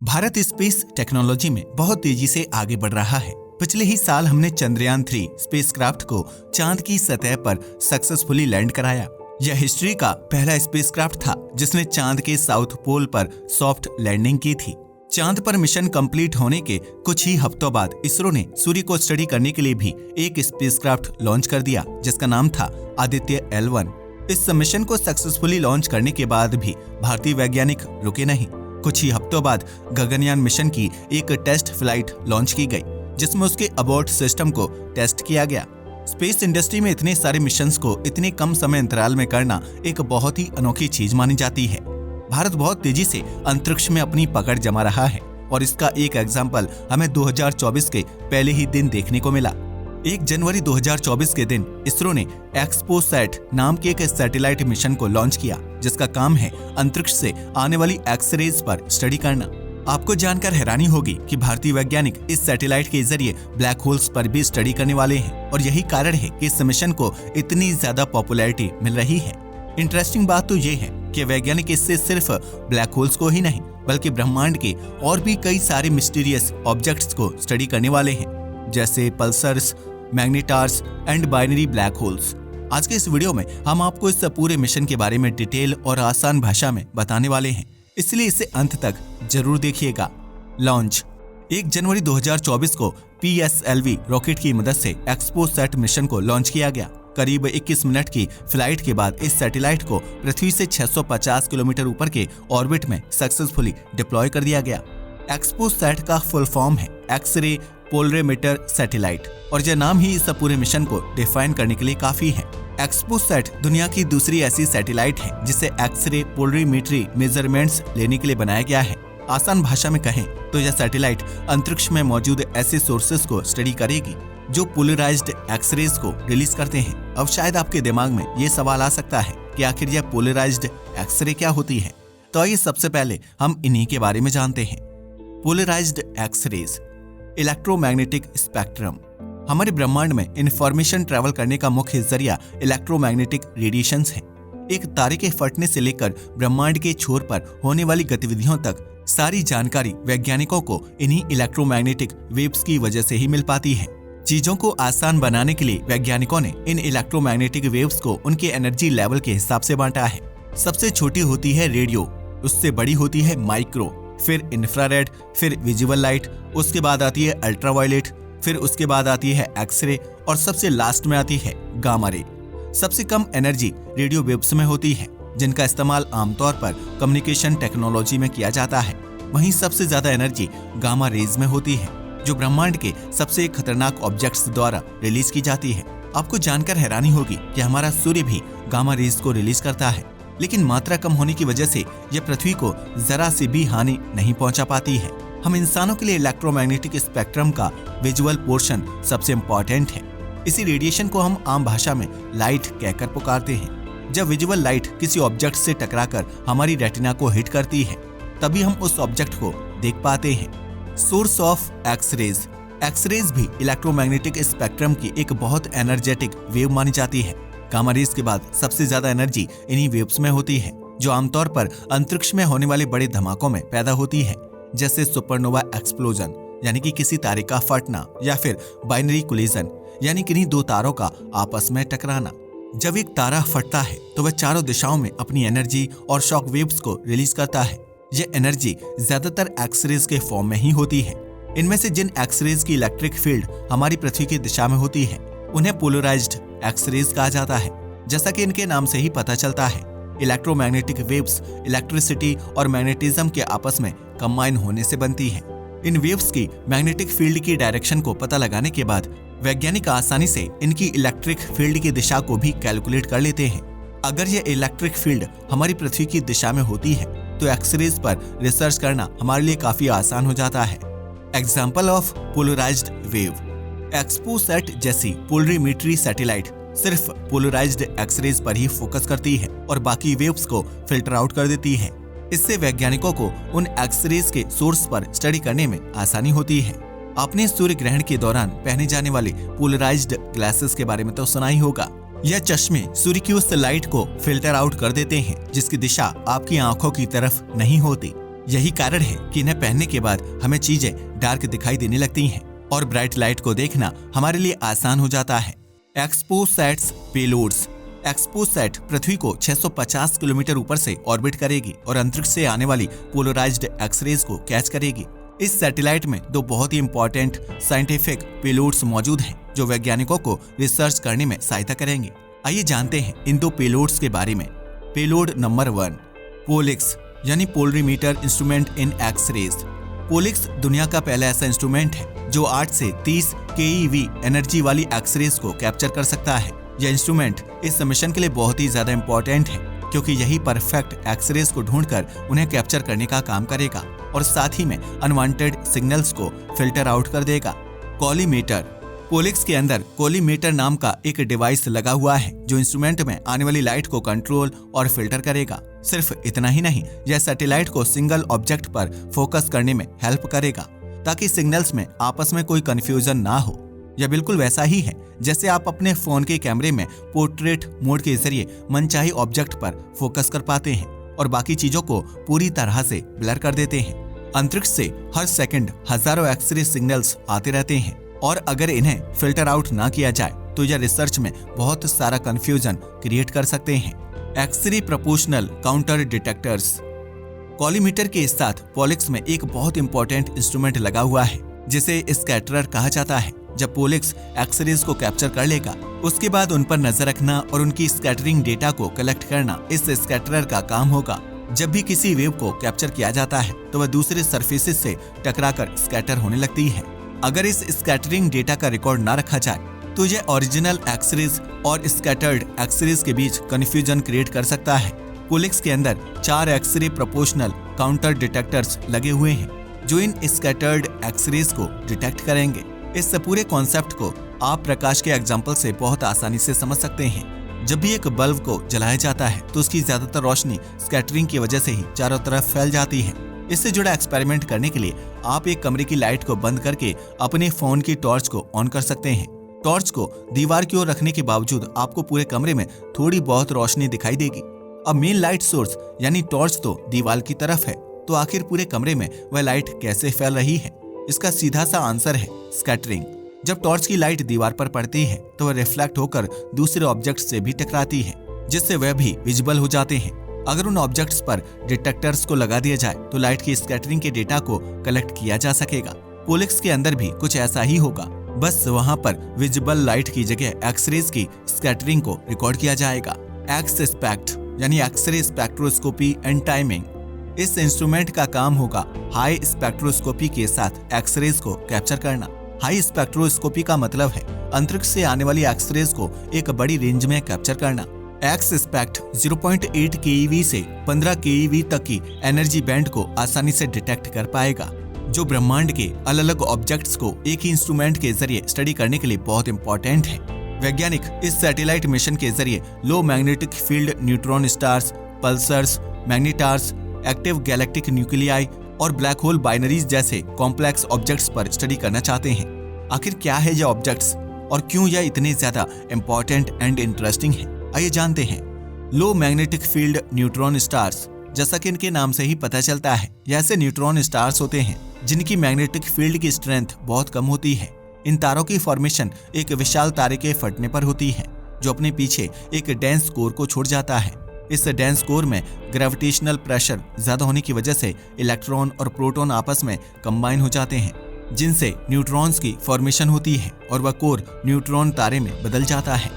Bharat space technology में बहुत तेजी से आगे बढ़ रहा है। पिछले ही साल हमने चंद्रयान 3 स्पेसक्राफ्ट को चांद की सतह पर सक्सेसफुली लैंड कराया। यह हिस्ट्री का पहला स्पेसक्राफ्ट था जिसने चांद के साउथ पोल पर सॉफ्ट लैंडिंग की थी। चांद पर मिशन कंप्लीट होने के कुछ ही हफ्तों बाद इसरो ने सूर्य को स्टडी करने के लिए भी एक स्पेसक्राफ्ट लॉन्च कर दिया जिसका नाम था आदित्य L1। इस मिशन को सक्सेसफुली लॉन्च करने के बाद भी भारतीय वैज्ञानिक रुके नहीं। कुछ ही हफ्तों बाद गगनयान मिशन की एक टेस्ट फ्लाइट लॉन्च की गई जिसमें उसके अबॉर्ट सिस्टम को टेस्ट किया गया। स्पेस इंडस्ट्री में इतने सारे मिशंस को इतने कम समय अंतराल में करना एक बहुत ही अनोखी चीज मानी जाती है। भारत बहुत तेजी से अंतरिक्ष में अपनी पकड़ जमा रहा है और इसका एक एग्जाम्पल हमें 2024 के पहले ही दिन देखने को मिला। 1 जनवरी 2024 के दिन इसरो ने एक्सपोसैट नाम के एक सैटेलाइट मिशन को लॉन्च किया जिसका काम है अंतरिक्ष से आने वाली एक्सरेज पर स्टडी करना। आपको जानकर हैरानी होगी कि भारतीय वैज्ञानिक इस सैटेलाइट के जरिए ब्लैक होल्स पर भी स्टडी करने वाले हैं और यही कारण है कि इस मिशन को इतनी ज्यादा पॉपुलैरिटी मिल रही है। इंटरेस्टिंग बात तो ये है कि वैज्ञानिक इससे सिर्फ ब्लैक होल्स को ही नहीं बल्कि ब्रह्मांड के और भी कई सारे मिस्टीरियस ऑब्जेक्ट्स को स्टडी करने वाले हैं, जैसे pulsars, magnetars and binary black holes. आज के इस वीडियो में हम आपको इस पूरे मिशन के बारे में डिटेल और आसान भाषा में बताने वाले हैं, इसलिए इसे अंत तक जरूर देखिएगा। लॉन्च 1 जनवरी 2024 को PSLV रॉकेट की मदद से एक्सपोसैट मिशन को लॉन्च किया गया। करीब 21 मिनट की फ्लाइट के बाद इस सैटेलाइट को पृथ्वी से 650 किलोमीटर ऊपर के ऑर्बिट में सक्सेसफुली डिप्लॉय कर दिया गया। एक्सपोसैट का फुल फॉर्म है एक्स-रे पोलरीमीटर सैटेलाइट और यह नाम ही इस पूरे मिशन को डिफाइन करने के लिए काफी है। एक्सपोसैट दुनिया की दूसरी ऐसी सैटेलाइट है जिसे एक्स-रे पोलरीमीट्री मेजरमेंट्स लेने के लिए बनाया गया है। आसान भाषा में कहें तो यह सैटेलाइट अंतरिक्ष में मौजूद ऐसे सोर्सेस को स्टडी करेगी जो पोलराइज्ड एक्सरेज को रिलीज करते हैं। अब शायद आपके दिमाग में ये सवाल आ सकता है कि आखिर यह पोलराइज्ड एक्सरे क्या होती है, तो आइए सबसे पहले हम इन्हीं के बारे में जानते हैं। Polarized X-rays, electromagnetic spectrum. हमारे ब्रह्मांड में इंफॉर्मेशन ट्रैवल करने का मुख्य जरिया इलेक्ट्रोमैग्नेटिक रेडिएशंस है। एक तारे के फटने से लेकर ब्रह्मांड के छोर पर होने वाली गतिविधियों तक सारी जानकारी वैज्ञानिकों को इन्हीं इलेक्ट्रोमैग्नेटिक वेव्स की वजह से ही मिल पाती है। चीजों को आसान बनाने के लिए वैज्ञानिकों ने इन इलेक्ट्रोमैग्नेटिक वेव्स को उनके एनर्जी लेवल के हिसाब से बांटा है। सबसे छोटी होती है रेडियो, उससे बड़ी होती है माइक्रो, फिर इंफ्रारेड, फिर विजुअल लाइट, उसके बाद आती है अल्ट्रावायलेट, फिर उसके बाद आती है एक्सरे और सबसे लास्ट में आती है गामा रे। सबसे कम एनर्जी रेडियो वेव्स में होती है जिनका इस्तेमाल आमतौर पर कम्युनिकेशन टेक्नोलॉजी में किया जाता है। वहीं सबसे ज्यादा एनर्जी गामा रेज में होती है जो ब्रह्मांड के सबसे खतरनाक ऑब्जेक्ट्स द्वारा रिलीज की जाती है। आपको जानकर हैरानी होगी कि हमारा सूर्य भी गामा रेज को रिलीज करता है, लेकिन मात्रा कम होने की वजह से यह पृथ्वी को जरा सी भी हानि नहीं पहुंचा पाती है। हम इंसानों के लिए इलेक्ट्रोमैग्नेटिक स्पेक्ट्रम का विजुअल पोर्शन सबसे इम्पोर्टेंट है। इसी रेडिएशन को हम आम भाषा में लाइट कहकर पुकारते हैं। जब विजुअल लाइट किसी ऑब्जेक्ट से टकराकर हमारी रेटिना को हिट करती है तभी हम उस ऑब्जेक्ट को देख पाते हैं। Source of X-rays. एक्सरेज भी इलेक्ट्रोमैग्नेटिक स्पेक्ट्रम की एक बहुत एनर्जेटिक वेव मानी जाती है। गामा रेज के बाद सबसे ज्यादा एनर्जी इन्हीं वेव्स में होती है जो आमतौर पर अंतरिक्ष में होने वाले बड़े धमाकों में पैदा होती है, जैसे सुपरनोवा एक्सप्लोजन यानी कि किसी तारे का फटना या फिर बाइनरी कोलिजन यानी किन्हीं दो तारों का आपस में टकराना। जब एक तारा फटता है तो वह चारों दिशाओं में अपनी एनर्जी और शॉक वेव्स को रिलीज करता है। यह एनर्जी ज्यादातर एक्सरेज के फॉर्म में ही होती है। इनमें से जिन एक्सरेज की इलेक्ट्रिक फील्ड हमारी पृथ्वी की दिशा में होती है उन्हें पोलराइज्ड एक्सरेज कहा जाता है। जैसा कि इनके नाम से ही पता चलता है, इलेक्ट्रोमैग्नेटिक वेव्स इलेक्ट्रिसिटी और मैग्नेटिज्म के आपस में कंबाइन होने से बनती है। इन वेव्स की मैग्नेटिक फील्ड की डायरेक्शन को पता लगाने के बाद वैज्ञानिक आसानी से इनकी इलेक्ट्रिक फील्ड की दिशा को भी कैलकुलेट कर लेते हैं। अगर यह इलेक्ट्रिक फील्ड हमारी पृथ्वी की दिशा में होती है तो एक्सरेज पर रिसर्च करना हमारे लिए काफी आसान हो जाता है। Example of polarized wave. XPoSat जैसी पोलरीमीट्री सैटेलाइट सिर्फ पोलराइज्ड एक्सरेज पर ही फोकस करती है और बाकी वेव्स को फिल्टर आउट कर देती है। इससे वैज्ञानिकों को उन एक्सरेज के सोर्स पर स्टडी करने में आसानी होती है। आपने सूर्य ग्रहण के दौरान पहने जाने वाले पोलराइज्ड ग्लासेस के बारे में तो सुना ही होगा। यह चश्मे सूर्य की उस लाइट को फिल्टर आउट कर देते हैं जिसकी दिशा आपकी आंखों की तरफ नहीं होती। यही कारण है कि इन्हें पहनने के बाद हमें चीजें डार्क दिखाई देने लगती हैं और ब्राइट लाइट को देखना हमारे लिए आसान हो जाता है। एक्सपोसैट्स पेलोड्स। एक्सपोसैट पृथ्वी को 650 किलोमीटर ऊपर से ऑर्बिट करेगी और अंतरिक्ष से आने वाली पोलराइज्ड एक्सरेज को कैच करेगी। इस सैटेलाइट में दो बहुत ही इंपॉर्टेंट साइंटिफिक पेलोड्स मौजूद हैं जो वैज्ञानिकों को रिसर्च करने में सहायता करेंगे। आइए जानते हैं इन दो पेलोड्स के बारे में। पेलोड नंबर 1, पोलिक्स यानी पोलरीमीटर इंस्ट्रूमेंट इन एक्सरेज। पोलिक्स दुनिया का पहला ऐसा इंस्ट्रूमेंट है जो 8 से 30 केईवी एनर्जी वाली एक्सरेज को कैप्चर कर सकता है। यह इंस्ट्रूमेंट इस मिशन के लिए बहुत ही ज्यादा इंपॉर्टेंट है क्योंकि यही परफेक्ट एक्सरेज को ढूंढकर उन्हें कैप्चर करने का काम करेगा और साथ ही में अनवांटेड सिग्नल्स को फिल्टर आउट कर देगा। कॉलीमेटर। पोलिक्स के अंदर कॉलीमेटर नाम का एक डिवाइस लगा हुआ है जो इंस्ट्रूमेंट में आने वाली लाइट को कंट्रोल और फिल्टर करेगा। सिर्फ इतना ही नहीं, यह सैटेलाइट को सिंगल ऑब्जेक्ट पर फोकस करने में हेल्प करेगा ताकि सिग्नल्स में आपस में कोई कंफ्यूजन ना हो। यह बिल्कुल वैसा ही है जैसे आप अपने फोन के कैमरे में पोर्ट्रेट मोड के जरिए मनचाही ऑब्जेक्ट पर फोकस कर पाते हैं और बाकी चीजों को पूरी तरह से ब्लर कर देते हैं। अंतरिक्ष से हर सेकंड हजारों एक्सरे सिग्नल्स आते रहते हैं और अगर इन्हें फिल्टर आउट ना किया जाए तो यह रिसर्च में बहुत सारा कंफ्यूजन क्रिएट कर सकते हैं। X-ray proportional counter detectors. Collimator के साथ पोलिक्स में एक बहुत इंपॉर्टेंट इंस्ट्रूमेंट लगा हुआ है जिसे स्कैटरर कहा जाता है। जब पोलिक्स एक्सरेज को कैप्चर कर लेगा उसके बाद उन पर नजर रखना और उनकी स्कैटरिंग डेटा को कलेक्ट करना इस स्कैटरर का काम होगा। जब भी किसी वेव को कैप्चर किया जाता है तो वह दूसरे सरफेसेस से टकराकर स्कैटर होने लगती है। अगर इस स्कैटरिंग डेटा का रिकॉर्ड ना रखा जाए तो यह ओरिजिनल एक्सरेज और स्कैटर्ड एक्सरेज के बीच कंफ्यूजन क्रिएट कर सकता है। पोलिक्स के अंदर 4 एक्सरे प्रोपोर्शनल काउंटर डिटेक्टर्स लगे हुए हैं जो इन स्कैटर्ड एक्सरेज को डिटेक्ट करेंगे। इस पूरे कॉन्सेप्ट को आप प्रकाश के एग्जाम्पल से बहुत आसानी से समझ सकते हैं। जब भी एक बल्ब को जलाया जाता है तो उसकी ज्यादातर रोशनी स्कैटरिंग की वजह से ही चारों तरफ फैल जाती है। इससे जुड़ा एक्सपेरिमेंट करने के लिए आप एक कमरे की लाइट को बंद करके अपने फोन की टॉर्च को ऑन कर सकते हैं। टॉर्च को दीवार की ओर रखने के बावजूद आपको पूरे कमरे में थोड़ी बहुत रोशनी दिखाई देगी। अब मेन लाइट सोर्स यानी टॉर्च तो दीवार की तरफ है, तो आखिर पूरे कमरे में वह लाइट कैसे फैल रही है? इसका सीधा सा आंसर है स्कैटरिंग। जब टॉर्च की लाइट दीवार पर पड़ती है तो वह रिफ्लेक्ट होकर दूसरे ऑब्जेक्ट से भी टकराती है जिससे वह भी विजिबल हो जाते हैं। अगर उन ऑब्जेक्ट्स पर डिटेक्टर्स को लगा दिया जाए तो लाइट की स्कैटरिंग के डेटा को कलेक्ट किया जा सकेगा। पोलिक्स के अंदर भी कुछ ऐसा ही होगा, बस वहां पर विजिबल लाइट की जगह एक्सरेज की स्कैटरिंग को रिकॉर्ड किया जाएगा। एक्स-स्पेक्ट यानी एक्सरे स्पेक्ट्रोस्कोपी एंड टाइमिंग। इस इंस्ट्रूमेंट का काम होगा हाई स्पेक्ट्रोस्कोपी के साथ एक्सरेज को कैप्चर करना। हाई स्पेक्ट्रोस्कोपी का मतलब है अंतरिक्ष से आने वाली एक्सरेज को एक बड़ी रेंज में कैप्चर करना। एक्स-स्पेक्ट 0.8 केईवी से 15 केईवी तक की एनर्जी बैंड को आसानी से डिटेक्ट कर पाएगा, जो ब्रह्मांड के अलग अलग ऑब्जेक्ट्स को एक ही इंस्ट्रूमेंट के जरिए स्टडी करने के लिए बहुत इंपॉर्टेंट है। वैज्ञानिक इस सैटेलाइट मिशन के जरिए low magnetic field neutron stars, pulsars, magnetars, active galactic nuclei और ब्लैक होल बाइनरीज जैसे कॉम्प्लेक्स ऑब्जेक्ट्स पर स्टडी करना चाहते हैं। आखिर क्या है ये ऑब्जेक्ट्स और क्यों यह इतने ज्यादा इंपॉर्टेंट एंड इंटरेस्टिंग है? आइए जानते हैं। लो मैग्नेटिक फील्ड न्यूट्रॉन स्टार्स, जैसा कि इनके नाम से ही पता चलता है, ये ऐसे न्यूट्रॉन स्टार्स होते हैं जिनकी मैग्नेटिक फील्ड की स्ट्रेंथ बहुत कम होती है। इन तारों की फॉर्मेशन एक विशाल तारे के फटने पर होती है जो अपने पीछे एक डेंस कोर को छोड़ जाता है। इस डेंस कोर में ग्रेविटेशनल प्रेशर ज्यादा होने की वजह से इलेक्ट्रॉन और प्रोटॉन आपस में कंबाइन हो जाते हैं, जिनसे न्यूट्रॉन्स की फॉर्मेशन होती है और वह कोर न्यूट्रॉन तारे में बदल जाता है।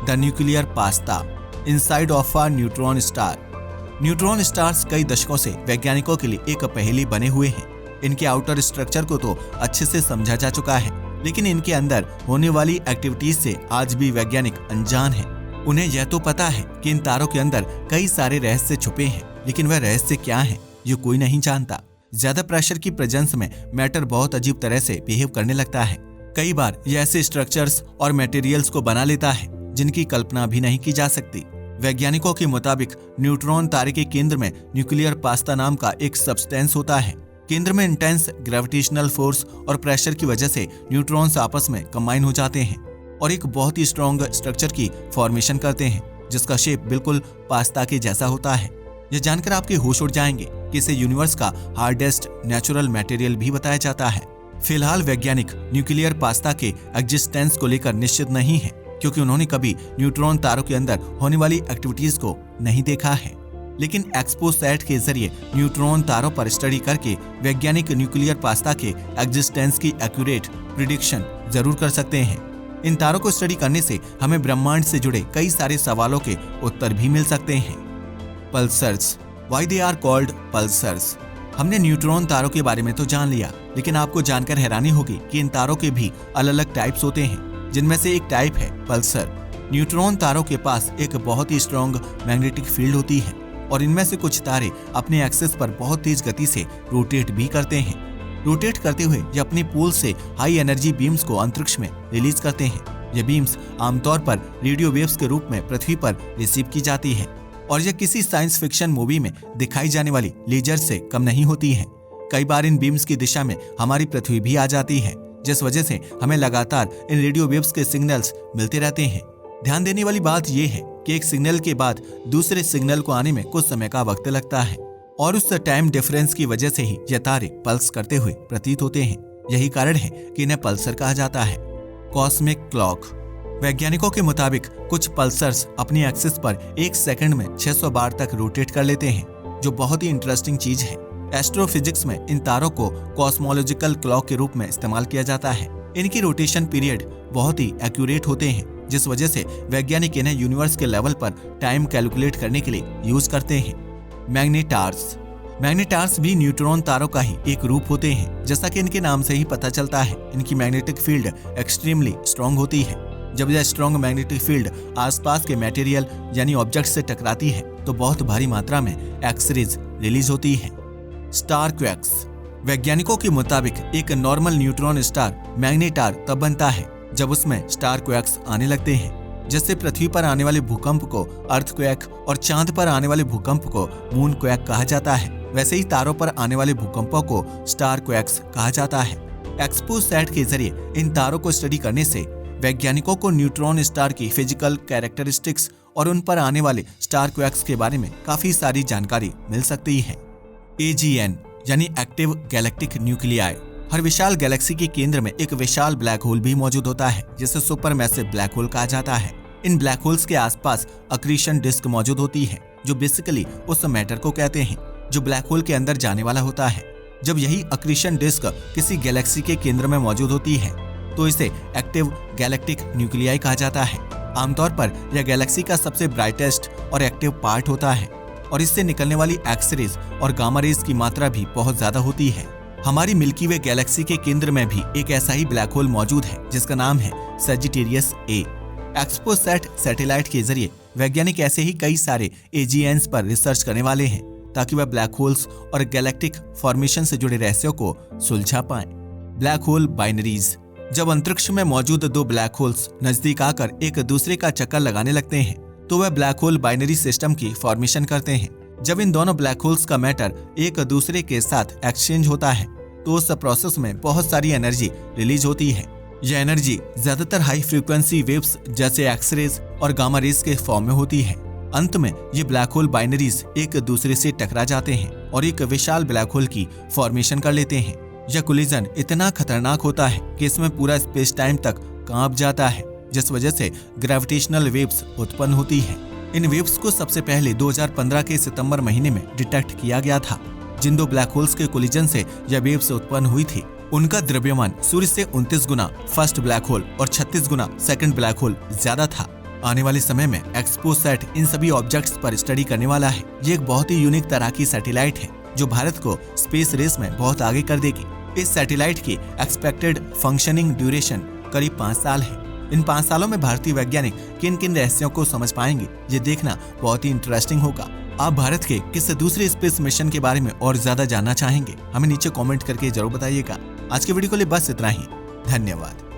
The nuclear pasta inside of a neutron star. Neutron stars कई दशकों से वैज्ञानिकों के लिए एक पहेली बने हुए हैं। इनके आउटर स्ट्रक्चर को तो अच्छे से समझा जा चुका है, लेकिन इनके अंदर होने वाली एक्टिविटीज से आज भी वैज्ञानिक अनजान हैं। उन्हें यह तो पता है कि इन तारों के अंदर कई सारे रहस्य छुपे हैं, लेकिन वह रहस्य क्या है ये कोई नहीं जानता। ज्यादा प्रेशर की प्रेजेंस में मैटर बहुत अजीब तरह से बिहेव करने लगता है। कई बार ये ऐसे स्ट्रक्चर्स और मटेरियल्स को बना लेता है जिनकी कल्पना भी नहीं की जा सकती। वैज्ञानिकों के मुताबिक न्यूट्रॉन तारे के केंद्र में न्यूक्लियर पास्ता नाम का एक सब्सटेंस होता है। केंद्र में इंटेंस ग्रेविटेशनल फोर्स और प्रेशर की वजह से न्यूट्रॉन्स आपस में कंबाइन हो जाते हैं और एक बहुत ही स्ट्रॉन्ग स्ट्रक्चर की फॉर्मेशन करते हैं जिसका शेप बिल्कुल पास्ता के जैसा होता है। यह जानकर आपके होश उड़ जाएंगे कि इसे यूनिवर्स का हार्डेस्ट नेचुरल मटेरियल भी बताया जाता है। फिलहाल वैज्ञानिक न्यूक्लियर पास्ता के एग्जिस्टेंस को लेकर निश्चित नहीं है, क्योंकि उन्होंने कभी न्यूट्रॉन तारों के अंदर होने वाली एक्टिविटीज को नहीं देखा है। लेकिन एक्सपोसैट के जरिए न्यूट्रॉन तारों पर स्टडी करके वैज्ञानिक न्यूक्लियर पास्ता के एग्जिस्टेंस की एक्यूरेट प्रिडिक्शन जरूर कर सकते हैं। इन तारों को स्टडी करने से हमें ब्रह्मांड से जुड़े कई सारे सवालों के उत्तर भी मिल सकते हैं। Pulsars, why they are called pulsars. हमने न्यूट्रॉन तारों के बारे में तो जान लिया, लेकिन आपको जानकर हैरानी होगी कि इन तारों के भी अलग अलग टाइप्स होते हैं, जिनमें से एक टाइप है पल्सर। न्यूट्रॉन तारों के पास एक बहुत ही स्ट्रॉन्ग मैग्नेटिक फील्ड होती है और इनमें से कुछ तारे अपने एक्सिस पर बहुत तेज गति से रोटेट भी करते हैं। रोटेट करते हुए ये अपनी पोल से हाई एनर्जी बीम्स को अंतरिक्ष में रिलीज करते हैं। ये बीम्स आमतौर पर रेडियो वेव्स के रूप में पृथ्वी पर रिसीव की जाती है और यह किसी साइंस फिक्शन मूवी में दिखाई जाने वाली लेजर से कम नहीं होती है। कई बार इन बीम्स की दिशा में हमारी पृथ्वी भी आ जाती है, जिस वजह से हमें लगातार इन रेडियो वेव्स के सिग्नल्स मिलते रहते हैं। ध्यान देने वाली बात यह है कि एक सिग्नल के बाद दूसरे सिग्नल को आने में कुछ समय का वक्त लगता है और उस टाइम डिफरेंस की वजह से ही ये तारे पल्स करते हुए प्रतीत होते हैं। यही कारण है कि इन्हें पल्सर कहा जाता है। Cosmic clock. वैज्ञानिकों के मुताबिक कुछ पल्सर्स अपनी एक्सिस पर एक सेकंड में 600 बार तक रोटेट कर लेते हैं, जो बहुत ही इंटरेस्टिंग चीज है। एस्ट्रोफिजिक्स में इन तारों को कॉस्मोलॉजिकल क्लॉक के रूप में इस्तेमाल किया जाता है। इनकी रोटेशन पीरियड बहुत ही एक्यूरेट होते हैं, जिस वजह से वैज्ञानिक इन्हें यूनिवर्स के लेवल पर टाइम कैलकुलेट करने के लिए यूज करते हैं। मैग्नेटार्स। मैग्नेटार्स भी न्यूट्रॉन तारों का ही एक रूप होते हैं। जैसा कि इनके नाम से ही पता चलता है, इनकी मैग्नेटिक फील्ड एक्सट्रीमली स्ट्रॉन्ग होती है। जब यह स्ट्रॉन्ग मैग्नेटिक फील्ड आसपास के मटेरियल यानी ऑब्जेक्ट से टकराती है तो बहुत भारी मात्रा में एक्स-रेज रिलीज होती है। Star quacks. वैज्ञानिकों के मुताबिक एक नॉर्मल न्यूट्रॉन स्टार मैग्नेटार तब बनता है जब उसमें स्टार क्वैक्स आने लगते हैं। जैसे पृथ्वी पर आने वाले भूकंप को अर्थक्वेक और चांद पर आने वाले भूकंप को मून क्वैक कहा जाता है, वैसे ही तारों पर आने वाले भूकंपों को स्टार क्वैक्स कहा जाता है। एक्सपोसैट के जरिए इन तारों को स्टडी करने से वैज्ञानिकों को न्यूट्रॉन स्टार की फिजिकल कैरेक्टरिस्टिक्स और उन पर आने वाले स्टार क्वैक्स के बारे में काफी सारी जानकारी मिल सकती है। AGN यानी एक्टिव गैलेक्टिक न्यूक्लियाई। हर विशाल गैलेक्सी के केंद्र में एक विशाल ब्लैक होल भी मौजूद होता है, जिसे सुपरमैसिव ब्लैक होल कहा जाता है। इन ब्लैक होल्स के आसपास अक्रीशन डिस्क मौजूद होती है, जो बेसिकली उस मैटर को कहते हैं जो ब्लैक होल के अंदर जाने वाला होता है। जब यही अक्रीशन डिस्क किसी गैलेक्सी के केंद्र में मौजूद होती है तो इसे एक्टिव गैलेक्टिक न्यूक्लियाई कहा जाता है। आमतौर पर यह गैलेक्सी का सबसे ब्राइटेस्ट और एक्टिव पार्ट होता है और इससे निकलने वाली एक्स-रेज और गामा रेज की मात्रा भी बहुत ज्यादा होती है। हमारी मिल्की वे गैलेक्सी के केंद्र में भी एक ऐसा ही ब्लैक होल मौजूद है, जिसका नाम है सजिटेरियस A। एक्सपोसैट सैटेलाइट के जरिए वैज्ञानिक ऐसे ही कई सारे AGNs पर रिसर्च करने वाले हैं, ताकि वह ब्लैक होल्स और गैलेक्टिक फॉर्मेशन से जुड़े रहस्यों को सुलझा पाएं। Black hole binaries. जब अंतरिक्ष में मौजूद दो ब्लैक होल्स नजदीक आकर एक दूसरे का चक्कर लगाने लगते हैं तो वह ब्लैक होल बाइनरी सिस्टम की फॉर्मेशन करते हैं। जब इन दोनों ब्लैक होल्स का मैटर एक दूसरे के साथ एक्सचेंज होता है तो उस प्रोसेस में बहुत सारी एनर्जी रिलीज होती है। यह एनर्जी ज्यादातर हाई फ्रीक्वेंसी वेव्स जैसे एक्स-रेज और गामा रेज के फॉर्म में होती है। अंत में ये ब्लैक होल बाइनरीज एक दूसरे से टकरा जाते हैं और एक विशाल ब्लैक होल की फॉर्मेशन कर लेते हैं। यह कोलिजन इतना खतरनाक होता है कि इसमें पूरा स्पेस टाइम तक कांप जाता है, जिस वजह से ग्रेविटेशनल वेव्स उत्पन्न होती है। इन वेव्स को सबसे पहले 2015 के सितंबर महीने में डिटेक्ट किया गया था। जिन दो ब्लैक होल्स के कोलिजन से यह वेव्स उत्पन्न हुई थी, उनका द्रव्यमान सूर्य से 29 गुना फर्स्ट ब्लैक होल और 36 गुना सेकंड ब्लैक होल ज्यादा था। आने वाले समय में एक्सपोसैट इन सभी ऑब्जेक्ट्स पर स्टडी करने वाला है। ये एक बहुत ही यूनिक तरह की सैटेलाइट है जो भारत को स्पेस रेस में बहुत आगे कर देगी। इस सैटेलाइट की एक्सपेक्टेड फंक्शनिंग ड्यूरेशन करीब 5 साल है। इन 5 सालों में भारतीय वैज्ञानिक किन किन रहस्यों को समझ पाएंगे, ये देखना बहुत ही इंटरेस्टिंग होगा। आप भारत के किस दूसरे स्पेस मिशन के बारे में और ज्यादा जानना चाहेंगे, हमें नीचे कमेंट करके जरूर बताइएगा। आज के वीडियो के लिए बस इतना ही। धन्यवाद।